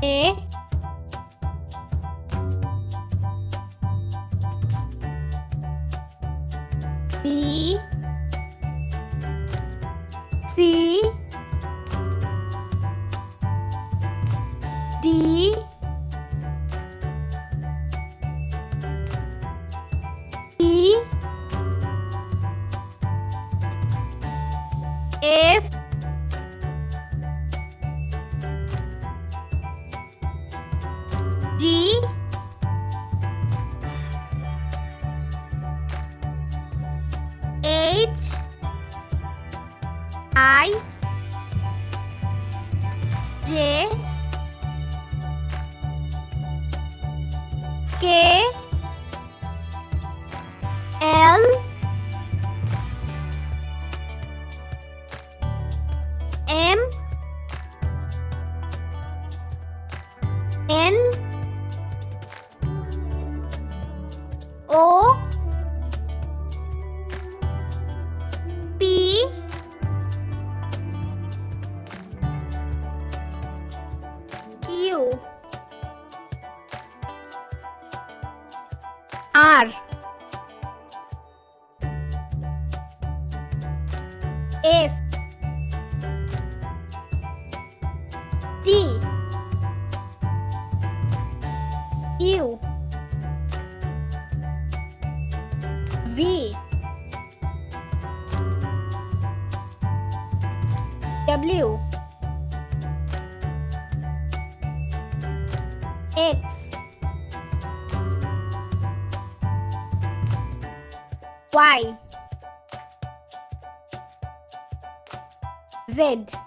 A B C D E F G H I J K L M N O P Q R S T U V W X Y Z